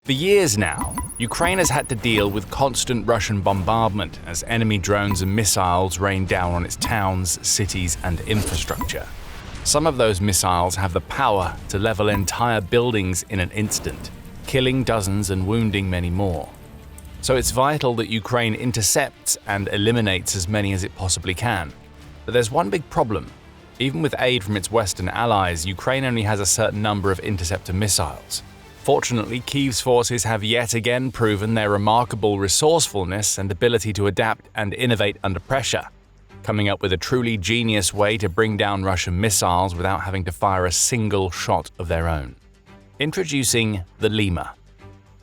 For years now, Ukraine has had to deal with constant Russian bombardment as enemy drones and missiles rain down on its towns, cities, and infrastructure. Some of those missiles have the power to level entire buildings in an instant, killing dozens and wounding many more. So it's vital that Ukraine intercepts and eliminates as many as it possibly can. But there's one big problem. Even with aid from its Western allies, Ukraine only has a certain number of interceptor missiles. Fortunately, Kyiv's forces have yet again proven their remarkable resourcefulness and ability to adapt and innovate under pressure, coming up with a truly genius way to bring down Russian missiles without having to fire a single shot of their own. Introducing the Lima,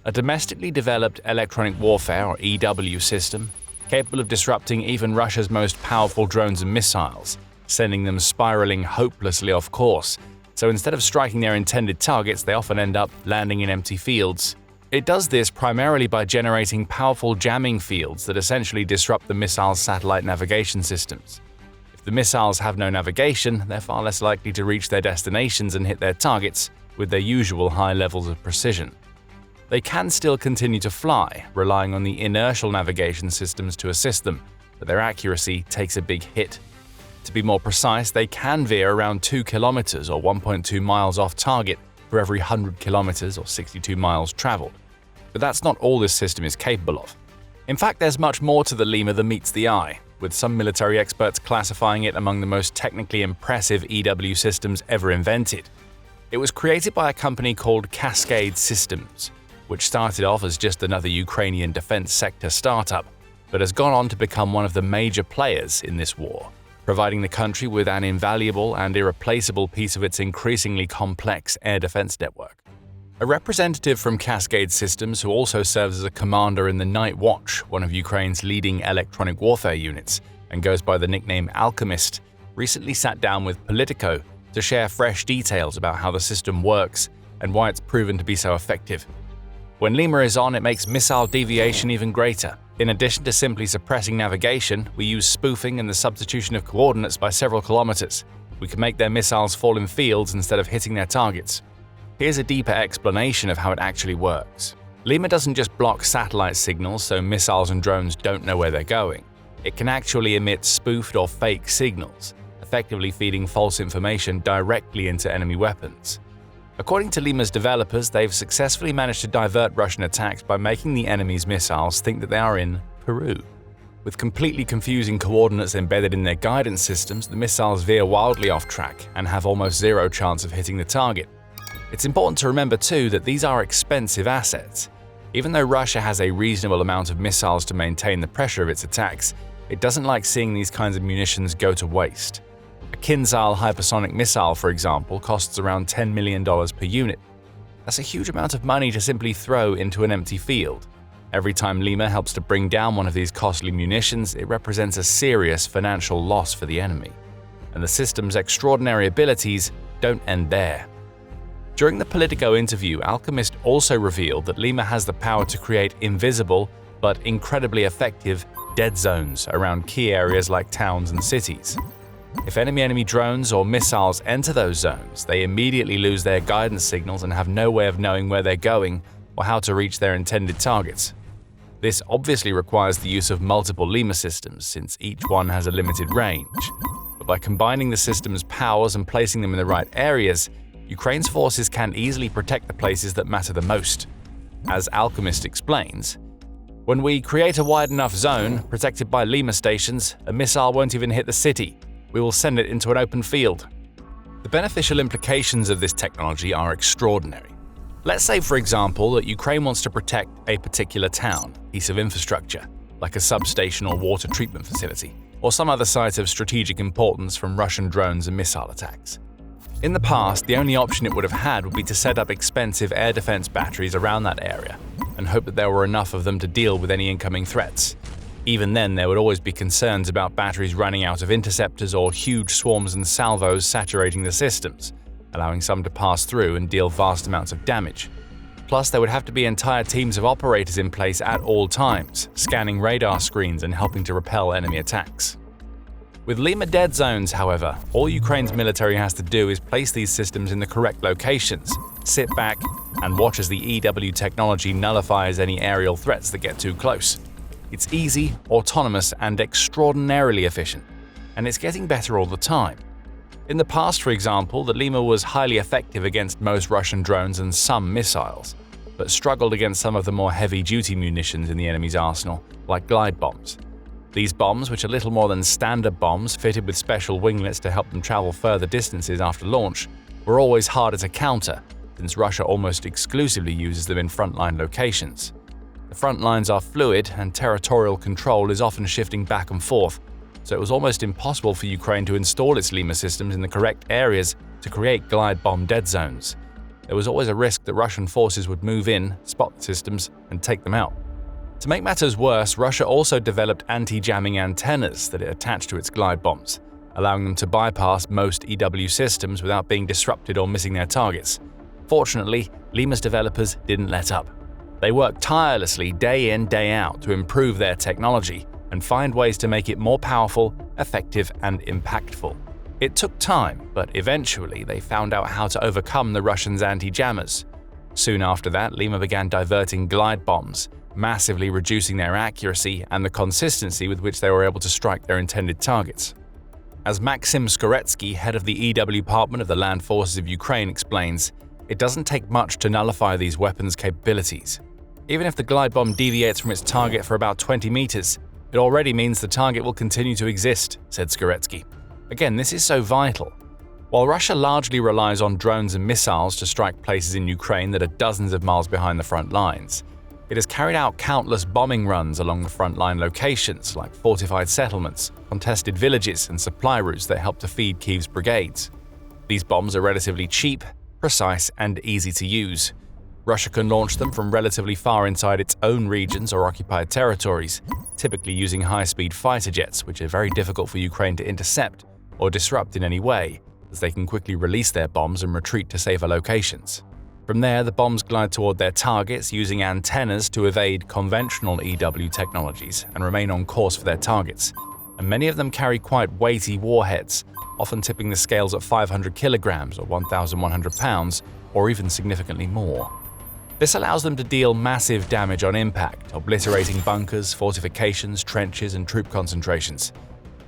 a domestically developed electronic warfare or EW system capable of disrupting even Russia's most powerful drones and missiles, sending them spiraling hopelessly off course. So instead of striking their intended targets, they often end up landing in empty fields. It does this primarily by generating powerful jamming fields that essentially disrupt the missile's satellite navigation systems. If the missiles have no navigation, they're far less likely to reach their destinations and hit their targets with their usual high levels of precision. They can still continue to fly, relying on the inertial navigation systems to assist them, but their accuracy takes a big hit. To be more precise, they can veer around 2 kilometers or 1.2 miles off target for every 100 kilometers or 62 miles traveled. But that's not all this system is capable of. In fact, there's much more to the Lima than meets the eye, with some military experts classifying it among the most technically impressive EW systems ever invented. It was created by a company called Cascade Systems, which started off as just another Ukrainian defense sector startup, but has gone on to become one of the major players in this war, providing the country with an invaluable and irreplaceable piece of its increasingly complex air defense network. A representative from Cascade Systems, who also serves as a commander in the Night Watch, one of Ukraine's leading electronic warfare units, and goes by the nickname Alchemist, recently sat down with Politico to share fresh details about how the system works and why it's proven to be so effective. When Lima is on, it makes missile deviation even greater. In addition to simply suppressing navigation, we use spoofing and the substitution of coordinates by several kilometers. We can make their missiles fall in fields instead of hitting their targets. Here's a deeper explanation of how it actually works. Lima doesn't just block satellite signals so missiles and drones don't know where they're going. It can actually emit spoofed or fake signals, effectively feeding false information directly into enemy weapons. According to Lima's developers, they've successfully managed to divert Russian attacks by making the enemy's missiles think that they are in Peru. With completely confusing coordinates embedded in their guidance systems, the missiles veer wildly off track and have almost zero chance of hitting the target. It's important to remember too that these are expensive assets. Even though Russia has a reasonable amount of missiles to maintain the pressure of its attacks, it doesn't like seeing these kinds of munitions go to waste. A Kinzhal hypersonic missile, for example, costs around $10 million per unit. That's a huge amount of money to simply throw into an empty field. Every time Lima helps to bring down one of these costly munitions, it represents a serious financial loss for the enemy. And the system's extraordinary abilities don't end there. During the Politico interview, Alchemist also revealed that Lima has the power to create invisible, but incredibly effective, dead zones around key areas like towns and cities. If enemy drones or missiles enter those zones, they immediately lose their guidance signals and have no way of knowing where they're going or how to reach their intended targets. This obviously requires the use of multiple Lima systems, since each one has a limited range. But by combining the system's powers and placing them in the right areas, Ukraine's forces can easily protect the places that matter the most. As Alchemist explains, when we create a wide enough zone protected by Lima stations, a missile won't even hit the city. We will send it into an open field. The beneficial implications of this technology are extraordinary. Let's say, for example, that Ukraine wants to protect a particular town, piece of infrastructure, like a substation or water treatment facility, or some other site of strategic importance from Russian drones and missile attacks. In the past, the only option it would have had would be to set up expensive air defense batteries around that area and hope that there were enough of them to deal with any incoming threats. Even then, there would always be concerns about batteries running out of interceptors or huge swarms and salvos saturating the systems, allowing some to pass through and deal vast amounts of damage. Plus, there would have to be entire teams of operators in place at all times, scanning radar screens and helping to repel enemy attacks. With Lima dead zones, however, all Ukraine's military has to do is place these systems in the correct locations, sit back, and watch as the EW technology nullifies any aerial threats that get too close. It's easy, autonomous, and extraordinarily efficient, and it's getting better all the time. In the past, for example, the Lima was highly effective against most Russian drones and some missiles, but struggled against some of the more heavy-duty munitions in the enemy's arsenal, like glide bombs. These bombs, which are little more than standard bombs fitted with special winglets to help them travel further distances after launch, were always harder to counter, since Russia almost exclusively uses them in frontline locations. The front lines are fluid, and territorial control is often shifting back and forth, so it was almost impossible for Ukraine to install its Lima systems in the correct areas to create glide bomb dead zones. There was always a risk that Russian forces would move in, spot the systems, and take them out. To make matters worse, Russia also developed anti-jamming antennas that it attached to its glide bombs, allowing them to bypass most EW systems without being disrupted or missing their targets. Fortunately, Lima's developers didn't let up. They worked tirelessly day in, day out to improve their technology and find ways to make it more powerful, effective, and impactful. It took time, but eventually they found out how to overcome the Russians' anti-jammers. Soon after that, Lima began diverting glide bombs, massively reducing their accuracy and the consistency with which they were able to strike their intended targets. As Maxim Skoretsky, head of the EW Department of the Land Forces of Ukraine, explains, it doesn't take much to nullify these weapons' capabilities. Even if the glide bomb deviates from its target for about 20 meters, it already means the target will continue to exist, said Skoretsky. Again, this is so vital. While Russia largely relies on drones and missiles to strike places in Ukraine that are dozens of miles behind the front lines, it has carried out countless bombing runs along the frontline locations like fortified settlements, contested villages, and supply routes that help to feed Kyiv's brigades. These bombs are relatively cheap, precise, and easy to use. Russia can launch them from relatively far inside its own regions or occupied territories, typically using high-speed fighter jets, which are very difficult for Ukraine to intercept or disrupt in any way, as they can quickly release their bombs and retreat to safer locations. From there, the bombs glide toward their targets using antennas to evade conventional EW technologies and remain on course for their targets. And many of them carry quite weighty warheads, often tipping the scales at 500 kilograms or 1,100 pounds, or even significantly more. This allows them to deal massive damage on impact, obliterating bunkers, fortifications, trenches, and troop concentrations.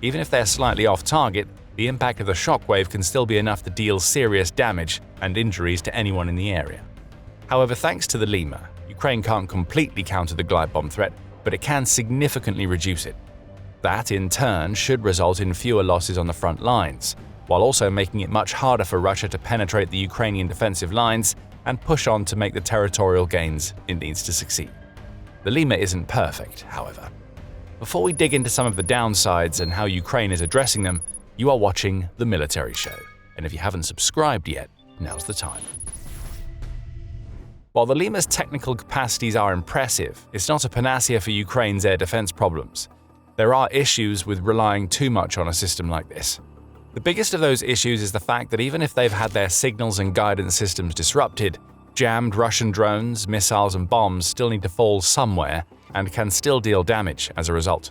Even if they're slightly off target, the impact of the shockwave can still be enough to deal serious damage and injuries to anyone in the area. However, thanks to the Lima, Ukraine can't completely counter the glide bomb threat, but it can significantly reduce it. That, in turn, should result in fewer losses on the front lines, while also making it much harder for Russia to penetrate the Ukrainian defensive lines and push on to make the territorial gains it needs to succeed. The Lima isn't perfect, however. Before we dig into some of the downsides and how Ukraine is addressing them, you are watching The Military Show, and if you haven't subscribed yet, now's the time. While the Lima's technical capacities are impressive, it's not a panacea for Ukraine's air defense problems. There are issues with relying too much on a system like this. The biggest of those issues is the fact that even if they've had their signals and guidance systems disrupted, jammed Russian drones, missiles, and bombs still need to fall somewhere and can still deal damage as a result.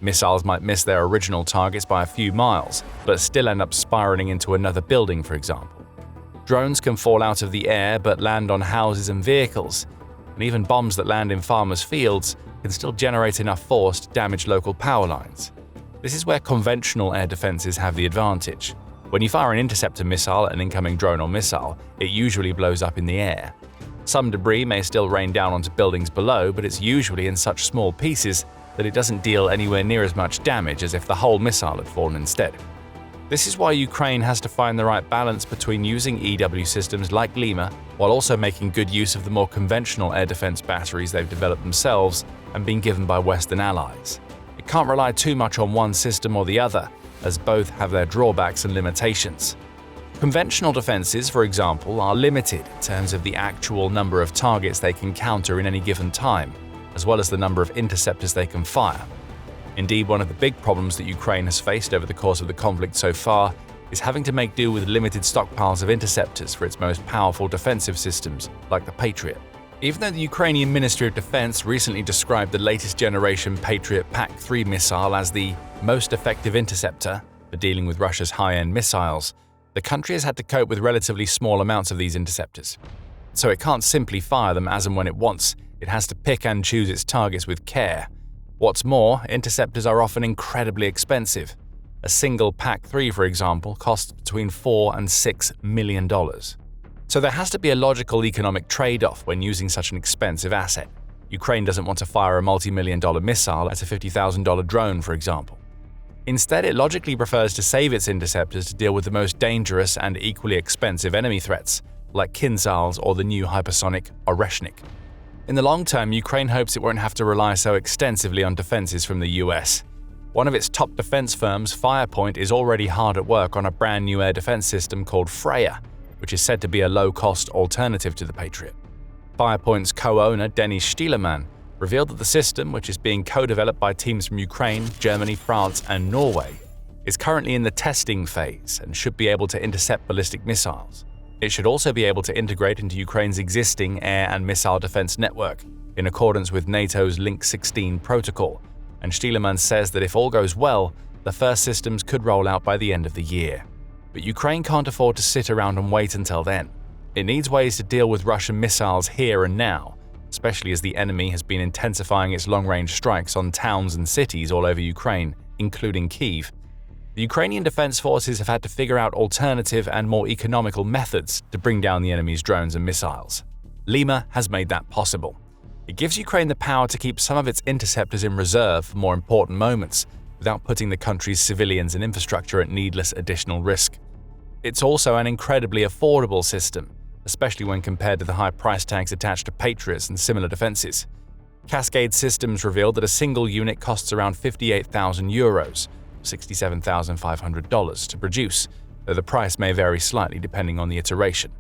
Missiles might miss their original targets by a few miles, but still end up spiraling into another building, for example. Drones can fall out of the air but land on houses and vehicles, and even bombs that land in farmers' fields can still generate enough force to damage local power lines. This is where conventional air defenses have the advantage. When you fire an interceptor missile at an incoming drone or missile, it usually blows up in the air. Some debris may still rain down onto buildings below, but it's usually in such small pieces that it doesn't deal anywhere near as much damage as if the whole missile had fallen instead. This is why Ukraine has to find the right balance between using EW systems like Lima while also making good use of the more conventional air defense batteries they've developed themselves and been given by Western allies. It can't rely too much on one system or the other, as both have their drawbacks and limitations. Conventional defenses, for example, are limited in terms of the actual number of targets they can counter in any given time, as well as the number of interceptors they can fire. Indeed, one of the big problems that Ukraine has faced over the course of the conflict so far is having to make do with limited stockpiles of interceptors for its most powerful defensive systems, like the Patriot. Even though the Ukrainian Ministry of Defense recently described the latest generation Patriot PAC-3 missile as the most effective interceptor for dealing with Russia's high-end missiles, The country has had to cope with relatively small amounts of these interceptors, so it can't simply fire them as and when it wants. It has to pick and choose its targets with care. What's more, interceptors are often incredibly expensive. A single PAC-3, for example, costs between $4 and $6 million. So there has to be a logical economic trade-off when using such an expensive asset. Ukraine doesn't want to fire a multi-million-dollar missile at a $50,000 drone, for example. Instead, it logically prefers to save its interceptors to deal with the most dangerous and equally expensive enemy threats, like Kinzhals or the new hypersonic Oreshnik. In the long term, Ukraine hopes it won't have to rely so extensively on defenses from the US. One of its top defense firms, Firepoint, is already hard at work on a brand new air defense system called Freya, which is said to be a low-cost alternative to the Patriot. Firepoint's co-owner, Denis Stielerman, revealed that the system, which is being co-developed by teams from Ukraine, Germany, France, and Norway, is currently in the testing phase and should be able to intercept ballistic missiles. It should also be able to integrate into Ukraine's existing air and missile defense network, in accordance with NATO's Link 16 protocol, and Stielerman says that if all goes well, the first systems could roll out by the end of the year. But Ukraine can't afford to sit around and wait until then. It needs ways to deal with Russian missiles here and now, especially as the enemy has been intensifying its long-range strikes on towns and cities all over Ukraine, including Kyiv. The Ukrainian defense forces have had to figure out alternative and more economical methods to bring down the enemy's drones and missiles. Lima has made that possible. It gives Ukraine the power to keep some of its interceptors in reserve for more important moments, without putting the country's civilians and infrastructure at needless additional risk. It's also an incredibly affordable system, especially when compared to the high price tags attached to Patriots and similar defenses. Cascade Systems revealed that a single unit costs around 58,000 euros, $67,500 to produce, though the price may vary slightly depending on the iteration.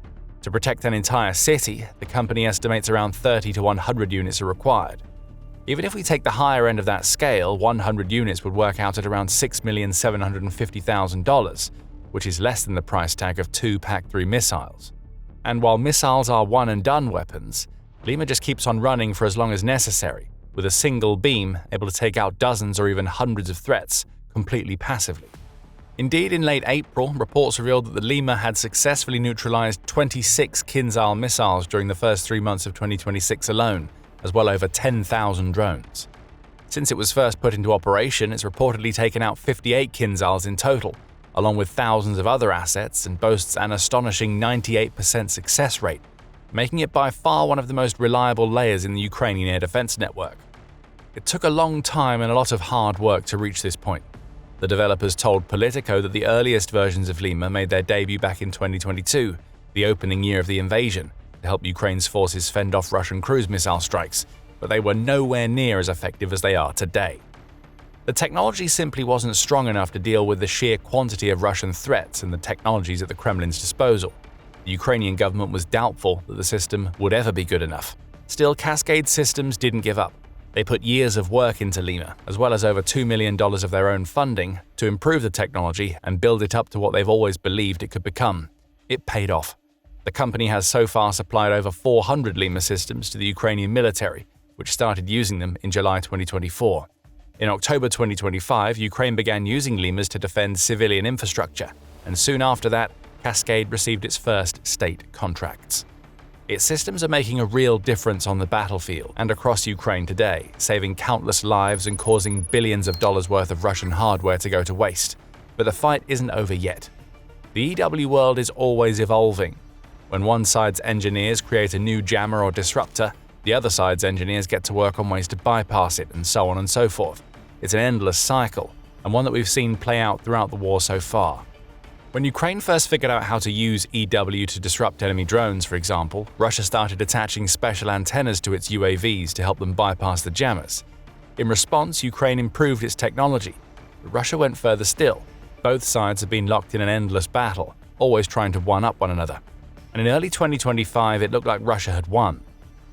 To protect an entire city, the company estimates around 30 to 100 units are required. Even if we take the higher end of that scale, 100 units would work out at around $6,750,000, which is less than the price tag of 2 PAC-3 missiles. And while missiles are one-and-done weapons, Lima just keeps on running for as long as necessary, with a single beam able to take out dozens or even hundreds of threats completely passively. Indeed, in late April, reports revealed that the Lima had successfully neutralized 26 Kinzhal missiles during the first 3 months of 2026 alone, as well over 10,000 drones. Since it was first put into operation, it's reportedly taken out 58 Kinzhals in total, along with thousands of other assets, and boasts an astonishing 98% success rate, making it by far one of the most reliable layers in the Ukrainian air defense network. It took a long time and a lot of hard work to reach this point. The developers told Politico that the earliest versions of Lima made their debut back in 2022, the opening year of the invasion, to help Ukraine's forces fend off Russian cruise missile strikes, but they were nowhere near as effective as they are today. The technology simply wasn't strong enough to deal with the sheer quantity of Russian threats and the technologies at the Kremlin's disposal. The Ukrainian government was doubtful that the system would ever be good enough. Still, Cascade Systems didn't give up. They put years of work into Lima, as well as over $2 million of their own funding, to improve the technology and build it up to what they've always believed it could become. It paid off. The company has so far supplied over 400 Lima systems to the Ukrainian military, which started using them in July 2024. In October 2025, Ukraine began using Limas to defend civilian infrastructure, and soon after that, Cascade received its first state contracts. Its systems are making a real difference on the battlefield and across Ukraine today, saving countless lives and causing billions of dollars worth of Russian hardware to go to waste. But the fight isn't over yet. The EW world is always evolving. When one side's engineers create a new jammer or disruptor, the other side's engineers get to work on ways to bypass it, and so on and so forth. It's an endless cycle, and one that we've seen play out throughout the war so far. When Ukraine first figured out how to use EW to disrupt enemy drones, for example, Russia started attaching special antennas to its UAVs to help them bypass the jammers. In response, Ukraine improved its technology, but Russia went further still. Both sides have been locked in an endless battle, always trying to one-up one another. And in early 2025, it looked like Russia had won.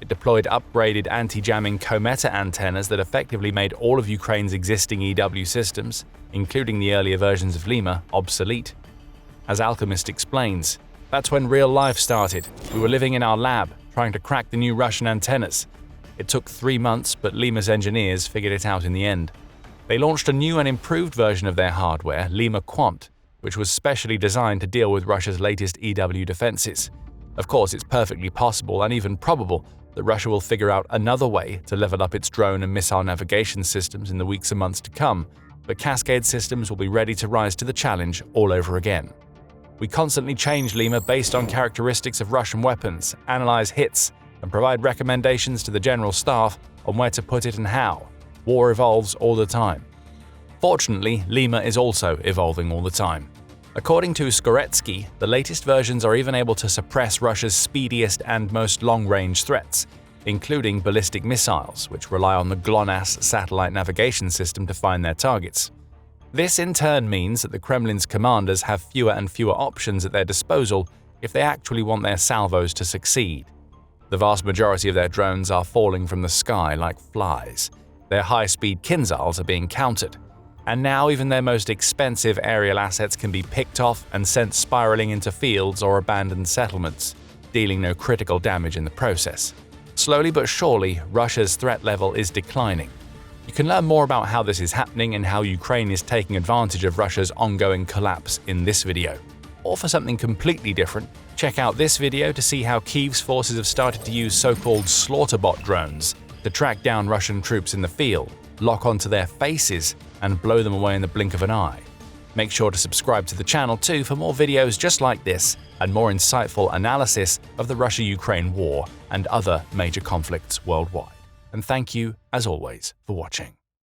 It deployed upgraded anti-jamming Kometa antennas that effectively made all of Ukraine's existing EW systems, including the earlier versions of Lima, obsolete. As Alchemist explains, that's when real life started. We were living in our lab, trying to crack the new Russian antennas. It took 3 months, but Lima's engineers figured it out in the end. They launched a new and improved version of their hardware, Lima Quant, which was specially designed to deal with Russia's latest EW defenses. Of course, it's perfectly possible and even probable that Russia will figure out another way to level up its drone and missile navigation systems in the weeks and months to come, but Cascade systems will be ready to rise to the challenge all over again. We constantly change Lima based on characteristics of Russian weapons, analyze hits, and provide recommendations to the general staff on where to put it and how. War evolves all the time. Fortunately, Lima is also evolving all the time. According to Skoretsky, the latest versions are even able to suppress Russia's speediest and most long-range threats, including ballistic missiles, which rely on the GLONASS satellite navigation system to find their targets. This in turn means that the Kremlin's commanders have fewer and fewer options at their disposal if they actually want their salvos to succeed. The vast majority of their drones are falling from the sky like flies. Their high-speed Kinzhals are being countered. And now even their most expensive aerial assets can be picked off and sent spiraling into fields or abandoned settlements, dealing no critical damage in the process. Slowly but surely, Russia's threat level is declining. You can learn more about how this is happening and how Ukraine is taking advantage of Russia's ongoing collapse in this video. Or for something completely different, check out this video to see how Kyiv's forces have started to use so-called slaughterbot drones to track down Russian troops in the field, lock onto their faces, and blow them away in the blink of an eye. Make sure to subscribe to the channel too for more videos just like this and more insightful analysis of the Russia-Ukraine war and other major conflicts worldwide. And thank you, as always, for watching.